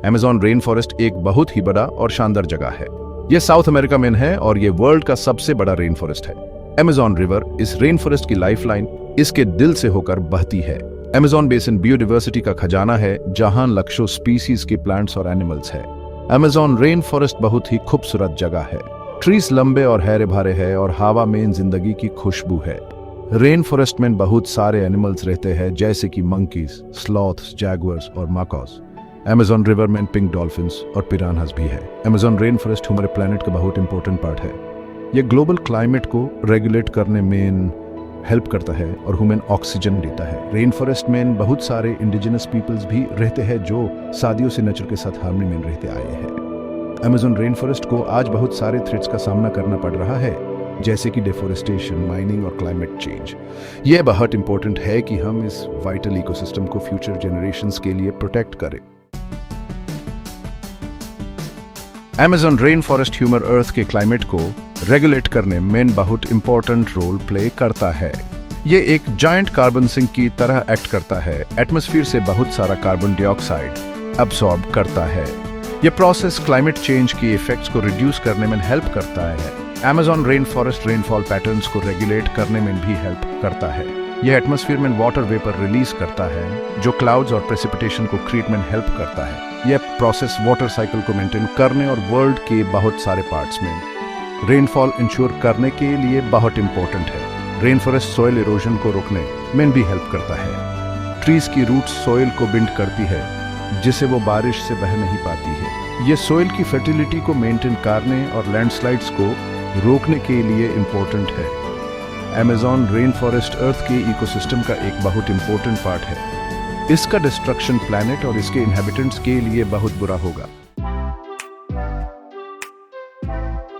Amazon rain forest एक बहुत ही बड़ा और शानदार जगह है। यह साउथ अमेरिका में है और ये वर्ल्ड का सबसे बड़ा रेन फॉरेस्ट है। अमेज़न रिवर इस रेन फॉरेस्ट की लाइफलाइन इसके दिल से होकर बहती है। अमेज़न बेसिन बायोडायवर्सिटी का खजाना है, जहां लाखों स्पीसीज के प्लांट्स और एनिमल्स है। अमेज़न रेन फॉरेस्ट बहुत ही खूबसूरत जगह है। ट्रीज लंबे और हरे भरे हैं और हवा में जिंदगी की खुशबू है। रेन फॉरेस्ट में बहुत सारे एनिमल्स रहते हैं, जैसे कि मंकीज, स्लॉथ्स, जैगुअर्स और माकॉस। अमेज़न रिवर में पिंक डॉल्फिन्स और पिरान्हास भी है। अमेज़न रेन फॉरेस्ट हमारे प्लेनेट का बहुत इंपॉर्टेंट पार्ट है। यह ग्लोबल क्लाइमेट को रेगुलेट करने में हेल्प करता है और ह्यूमन ऑक्सीजन देता है। रेन फॉरेस्ट में बहुत सारे इंडिजिनस पीपल्स भी रहते हैं, जो सदियों से नेचर के साथ हार्मनी में रहते आए हैं। अमेज़न रेन फॉरेस्ट को आज बहुत सारे थ्रेट्स का सामना करना पड़ रहा है, जैसे कि डिफोरेस्टेशन, माइनिंग और क्लाइमेट चेंज। यह बहुत इंपॉर्टेंट है कि हम इस वाइटल इकोसिस्टम को फ्यूचर जनरेशंस के लिए प्रोटेक्ट करें। अमेज़न रेन फॉरेस्ट ह्यूमन अर्थ के क्लाइमेट को रेगुलेट करने में बहुत इंपॉर्टेंट रोल प्ले करता है। ये एक जायंट कार्बन सिंक की तरह एक्ट करता है। एटमॉस्फेयर से बहुत सारा कार्बन डाइऑक्साइड अब्सॉर्ब करता है। ये प्रोसेस क्लाइमेट चेंज की इफेक्ट्स को रिड्यूस करने में हेल्प करता है। Amazon rain forest rainfall patterns को रेगुलेट करने में भी हेल्प करता है। यह एटमॉस्फेयर में वाटर वेपर रिलीज करता है, जो क्लाउड्स और प्रेसिपिटेशन को क्रिएट में हेल्प करता है। यह प्रोसेस वाटर साइकिल को मेंटेन करने और वर्ल्ड के बहुत सारे पार्ट्स में रेनफॉल इंश्योर करने के लिए बहुत इंपॉर्टेंट है। रेन फॉरेस्ट सॉइल इरोजन को रोकने में भी हेल्प करता है। ट्रीज की रूट्स सॉइल को बिंड करती है, जिससे वो बारिश से बह नहीं पाती है। ये सॉइल की फर्टिलिटी को मेंटेन करने और लैंडस्लाइड्स को रोकने के लिए इंपॉर्टेंट है। अमेज़न रेन फॉरेस्ट अर्थ के इकोसिस्टम का एक बहुत इंपॉर्टेंट पार्ट है। इसका डिस्ट्रक्शन प्लैनेट और इसके इनहैबिटेंट्स के लिए बहुत बुरा होगा।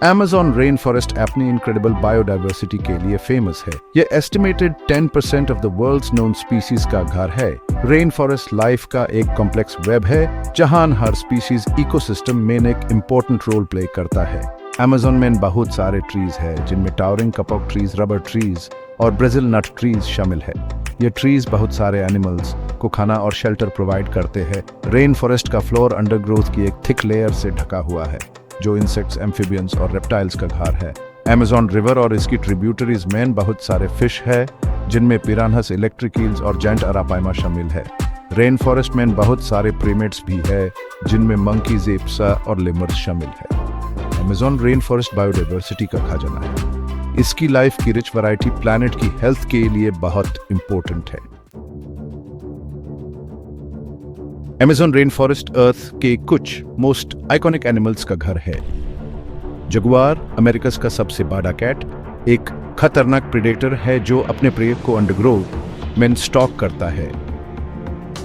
अमेज़न रेन फॉरेस्ट अपनी इनक्रेडिबल बायोडायवर्सिटी के लिए फेमस है। यह estimated 10% of the world's known species का घर है। रेन फॉरेस्ट लाइफ का एक कॉम्प्लेक्स वेब है, जहां हर स्पीसीज इकोसिस्टम में एक इंपॉर्टेंट रोल प्ले करता है। अमेज़न में बहुत सारे ट्रीज है, जिनमें टावरिंग कपॉक ट्रीज, रबर ट्रीज और ब्राजील नट ट्रीज शामिल है। ये ट्रीज बहुत सारे एनिमल्स को खाना और शेल्टर प्रोवाइड करते हैं। रेन फॉरेस्ट का फ्लोर अंडरग्रोथ की एक थिक लेयर से ढका हुआ है, जो इंसेक्ट्स, एम्फिबियंस और रेप्टाइल्स का घर है। अमेज़न रिवर और इसकी ट्रिब्यूटरीज में बहुत सारे फिश है, जिनमें पिरान्हास, इलेक्ट्रिक ईल्स और जायंट अरापाइमा शामिल है। रेन फॉरेस्ट में बहुत सारे प्रीमेट्स भी है, जिनमें मंकी, ज़ेप्सा और लेमर्स शामिल है। अमेज़न रेन फॉरेस्ट बायोडायवर्सिटी का खजाना है। इसकी लाइफ की रिच वैरायटी प्लैनेट की हेल्थ के लिए बहुत इंपॉर्टेंट है। अमेज़न रेन फॉरेस्ट अर्थ के कुछ मोस्ट आइकॉनिक एनिमल्स का घर है। जगुआर अमेरिकस का सबसे बड़ा कैट एक खतरनाक प्रेडेटर है, जो अपने प्रे को अंडरग्रोथ में स्टॉक करता है।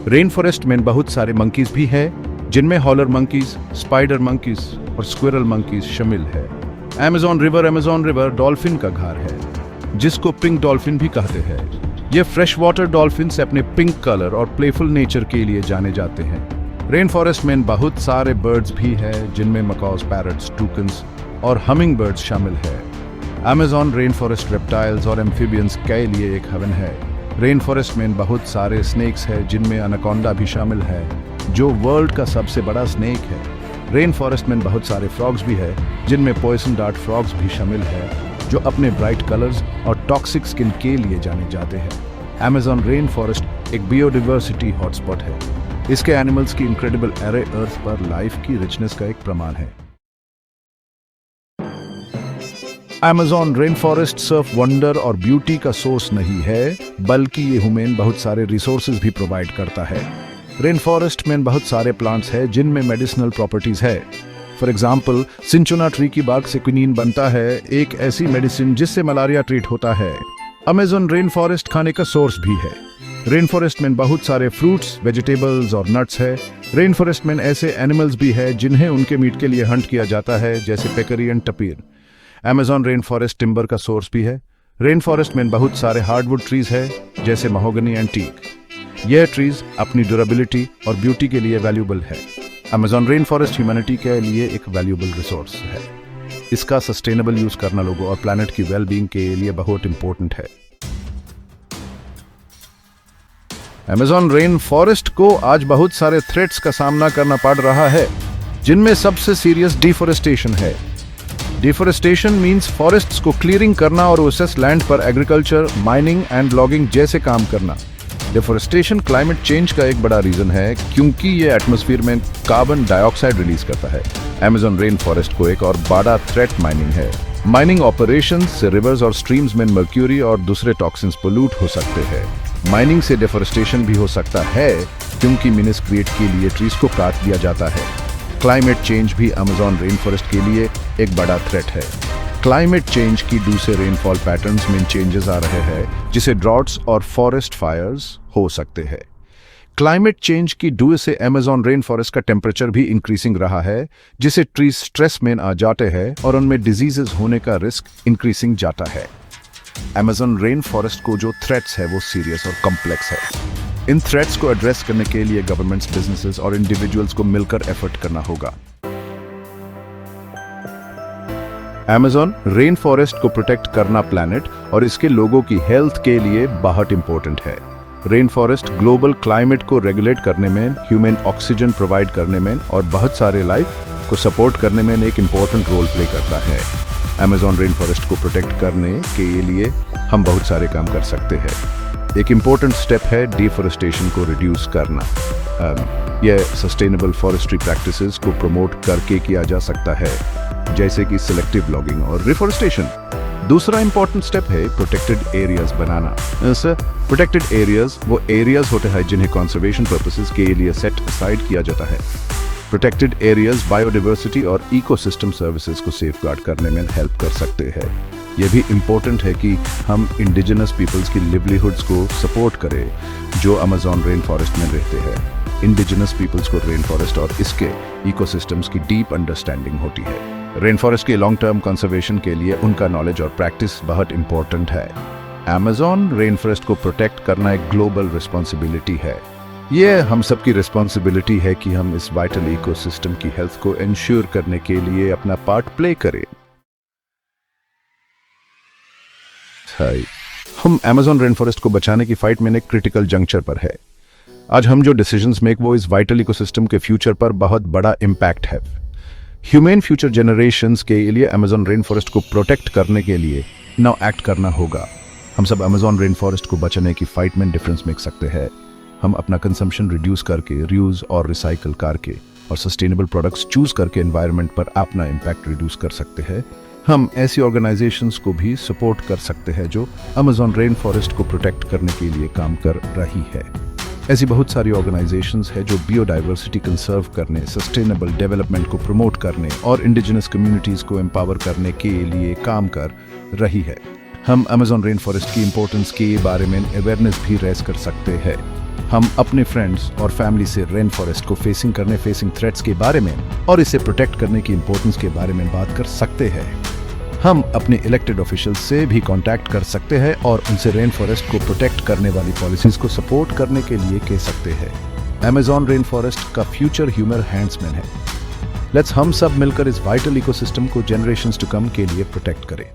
रेन फॉरेस्ट में बहुत सारे मंकीज भी है, जिनमें हॉलर मंकीज, स्पाइडर मंकीज और स्क्विरल मंकीज शामिल है। अमेज़न रिवर डॉल्फिन का घर है, जिसको पिंक डॉल्फिन भी कहते हैं। ये फ्रेश वाटर डॉल्फिन से अपने पिंक कलर और प्लेफुल नेचर के लिए जाने जाते हैं। रेन फॉरेस्ट में बहुत सारे बर्ड्स भी हैं, जिनमें मकॉस, पैरट्स, टूकन्स और हमिंग बर्ड्स शामिल है। अमेज़न रेन फॉरेस्ट रेप्टाइल्स और एम्फिबियंस के लिए एक हेवन है। रेन फॉरेस्ट में बहुत सारे स्नेक्स हैं, जिनमें एनाकोंडा भी शामिल है, जो वर्ल्ड का सबसे बड़ा स्नेक है। रेन फॉरेस्ट में बहुत सारे फ्रॉग्स भी है, जिनमें पॉइजन डार्ट फ्रॉग्स भी शामिल है, जो अपने ब्राइट कलर्स और टॉक्सिक स्किन के लिए जाने जाते हैं। अमेज़न रेन फॉरेस्ट एक बायोडायवर्सिटी हॉटस्पॉट है। इसके एनिमल्स की इनक्रेडिबल एरे अर्थ पर लाइफ की रिचनेस का एक प्रमाण है। अमेज़न रेन फॉरेस्ट सिर्फ वंडर और ब्यूटी का सोर्स नहीं है, बल्कि ये ह्यूमन बहुत सारे रिसोर्सेज भी प्रोवाइड करता है। रेन फॉरेस्ट में बहुत सारे प्लांट्स हैं, जिनमें मेडिसिनल प्रॉपर्टीज है। फॉर एग्जाम्पल, सिंचोना ट्री की बाग से क्विनीन बनता है, एक ऐसी मेडिसिन जिससे मलेरिया ट्रीट होता है। अमेज़न रेन फॉरेस्ट खाने का सोर्स भी है। रेन फॉरेस्ट में बहुत सारे फ्रूट्स, वेजिटेबल्स और नट्स है। रेन फॉरेस्ट में ऐसे एनिमल्स भी है, जिन्हें उनके मीट के लिए हंट किया जाता है, जैसे peccary and tapir. Amazon rain forest timber का सोर्स भी है। रेन फॉरेस्ट में बहुत सारे हार्डवुड ट्रीज है, जैसे महोगनी एंड टीक। यह ट्रीज अपनी ड्यूरेबिलिटी और ब्यूटी के लिए वैल्यूबल है। अमेज़न रेन फॉरेस्ट ह्यूमैनिटी के लिए एक वैल्यूबल रिसोर्स है। इसका सस्टेनेबल यूज करना लोगों और प्लैनेट की वेल बीइंग के लिए बहुत इंपॉर्टेंट है। अमेज़न रेन फॉरेस्ट को आज बहुत सारे थ्रेट्स का सामना करना पड़ रहा है, जिनमें सबसे सीरियस डिफोरेस्टेशन है। डिफोरेस्टेशन मींस फॉरेस्ट्स को क्लियरिंग करना और उस लैंड पर एग्रीकल्चर, माइनिंग एंड लॉगिंग जैसे काम करना। डिफोरेस्टेशन क्लाइमेट चेंज का एक बड़ा रीजन है, क्योंकि ये एटमॉस्फेयर में कार्बन डाइऑक्साइड रिलीज करता है। अमेज़न रेन फॉरेस्ट को एक और बड़ा थ्रेट माइनिंग है। माइनिंग ऑपरेशंस से रिवर्स और स्ट्रीम्स में मर्क्यूरी और दूसरे टॉक्सिन्स पोल्यूट हो सकते हैं। माइनिंग से डिफोरेस्टेशन भी हो सकता है, क्योंकि मिनरल्स क्रिएट के लिए ट्रीज को काट दिया जाता है। क्लाइमेट चेंज भी अमेज़न रेन फॉरेस्ट के लिए एक बड़ा थ्रेट है। क्लाइमेट चेंज की ड्यू से रेनफॉल पैटर्न्स में चेंजेस आ रहे हैं, जिसे ड्रॉट्स और फॉरेस्ट फायर्स हो सकते हैं। क्लाइमेट चेंज की ड्यू से अमेज़न रेन फॉरेस्ट का टेम्परेचर भी इंक्रीजिंग रहा है, जिससे ट्रीज स्ट्रेस में आ जाते हैं और उनमें डिजीजेस होने का रिस्क इंक्रीजिंग जाता है। अमेज़न रेन फॉरेस्ट को जो थ्रेट्स है वो सीरियस और कॉम्प्लेक्स है। इन थ्रेट्स को एड्रेस करने के लिए गवर्नमेंट्स, बिजनेसेस और इंडिविजुअल्स को मिलकर एफर्ट करना होगा। अमेज़न रेन फॉरेस्ट को प्रोटेक्ट करना प्लैनेट और इसके लोगों की हेल्थ के लिए बहुत इंपॉर्टेंट है। रेन फॉरेस्ट ग्लोबल क्लाइमेट को रेगुलेट करने में, ह्यूमन ऑक्सीजन प्रोवाइड करने में और बहुत सारे लाइफ को सपोर्ट करने में एक इंपॉर्टेंट रोल प्ले करता है। अमेज़न रेन फॉरेस्ट को प्रोटेक्ट करने के लिए हम बहुत सारे काम कर सकते हैं। एक इम्पोर्टेंट स्टेप है डिफोरेस्टेशन को रिड्यूस करना। यह सस्टेनेबल फॉरेस्ट्री प्रैक्टिसेस को प्रमोट करके किया जा सकता है, जैसे कि सिलेक्टिव लॉगिंग और रिफॉरेस्टेशन। दूसरा इंपॉर्टेंट स्टेप है प्रोटेक्टेड एरियाज बनाना। प्रोटेक्टेड एरियाज वो एरियाज होते हैं जिन्हें कंजर्वेशन पर्पसेस के लिए सेट असाइड किया जाता है। प्रोटेक्टेड एरियाज बायोडाइवर्सिटी और इकोसिस्टम सर्विसेज को सेफगार्ड करने में हेल्प कर सकते हैं। यह भी इम्पोर्टेंट है कि हम इंडिजिनस पीपल्स की लिवलीहुड्स को सपोर्ट करें, जो अमेज़न रेन फॉरेस्ट में रहते हैं। इंडिजिनस पीपल्स को रेन फॉरेस्ट और इसके इकोसिस्टम्स की डीप अंडरस्टैंडिंग होती है। रेन फॉरेस्ट के लॉन्ग टर्म कंजर्वेशन के लिए उनका नॉलेज और प्रैक्टिस बहुत इंपॉर्टेंट है। अमेज़न रेन फॉरेस्ट को प्रोटेक्ट करना एक ग्लोबल रिस्पॉन्सिबिलिटी है। यह हम सबकी रिस्पॉन्सिबिलिटी है कि हम इस वाइटल इकोसिस्टम की हेल्थ को इंश्योर करने के लिए अपना पार्ट प्ले करें। हम अमेज़न रेन फॉरेस्ट को बचाने की फाइट में एक क्रिटिकल जंक्चर पर है। आज हम जो डिसीजंस मेक वो इस वाइटल इकोसिस्टम के फ्यूचर पर बहुत बड़ा इम्पैक्ट है। ह्यूमन फ्यूचर जनरेशंस के लिए अमेज़न रेन फॉरेस्ट को प्रोटेक्ट करने के लिए नाउ एक्ट करना होगा। हम सब अमेज़न रेन फॉरेस्ट को बचाने की फाइट में डिफरेंस मेक सकते हैं। हम अपना कंजम्पशन रिड्यूस करके, रीयूज और रिसाइकल करके और सस्टेनेबल प्रोडक्ट्स चूज करके एनवायरनमेंट पर अपना इम्पैक्ट रिड्यूस कर सकते हैं। हम ऐसी ऑर्गेनाइजेशंस को भी सपोर्ट कर सकते हैं जो अमेज़न रेन फॉरेस्ट को प्रोटेक्ट करने के लिए काम कर रही है। ऐसी बहुत सारी ऑर्गेनाइजेशंस है जो बायोडाइवर्सिटी कंसर्व करने, सस्टेनेबल डेवलपमेंट को प्रमोट करने और इंडिजिनस कम्युनिटीज को एम्पावर करने के लिए काम कर रही है। हम अमेज़न रेन फॉरेस्ट की इंपॉर्टेंस के बारे में अवेयरनेस भी रेज कर सकते हैं। हम अपने फ्रेंड्स और फैमिली से रेन फॉरेस्ट को फेसिंग थ्रेट्स के बारे में और इसे प्रोटेक्ट करने की इंपॉर्टेंस के बारे में बात कर सकते हैं। हम अपने इलेक्टेड ऑफिशियल से भी कांटेक्ट कर सकते हैं और उनसे रेन फॉरेस्ट को प्रोटेक्ट करने वाली पॉलिसीज को सपोर्ट करने के लिए कह सकते हैं। अमेज़न रेन फॉरेस्ट का फ्यूचर ह्यूमन हैंड्स में है। लेट्स हम सब मिलकर इस वाइटल इकोसिस्टम को जनरेशंस टू कम के लिए प्रोटेक्ट करें।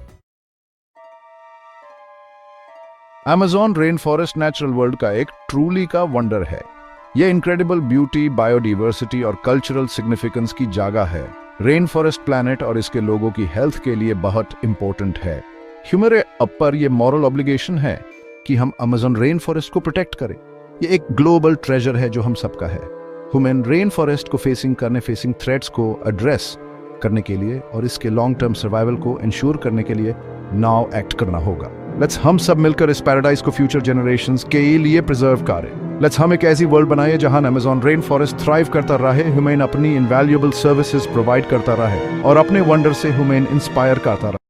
Amazon rain forest natural world का एक ट्रूली का वंडर है। यह इनक्रेडिबल ब्यूटी, बायोडाइवर्सिटी और कल्चरल सिग्निफिकेंस की जगह है। रेन फॉरेस्ट प्लैनेट और इसके लोगों की हेल्थ के लिए बहुत इंपॉर्टेंट है। ह्यूमन पर यह मॉरल ऑब्लिगेशन है कि हम अमेज़न रेन फॉरेस्ट को प्रोटेक्ट करें। यह एक ग्लोबल ट्रेजर है जो हम सबका है। ह्यूमन रेन फॉरेस्ट को फेसिंग थ्रेट्स को एड्रेस करने के लिए और इसके लॉन्ग टर्म सर्वाइवल को इंश्योर करने के लिए नाउ एक्ट करना होगा। लेट्स हम सब मिलकर इस पैराडाइज को फ्यूचर जनरेशंस के लिए प्रिजर्व करें। लेट्स हम एक ऐसी वर्ल्ड बनाए जहां अमेज़न रेन फॉरेस्ट थ्राइव करता रहे, ह्यूमन अपनी इनवैल्यूएबल सर्विसेज प्रोवाइड करता रहे और अपने वंडर से ह्यूमन इंस्पायर करता रहे।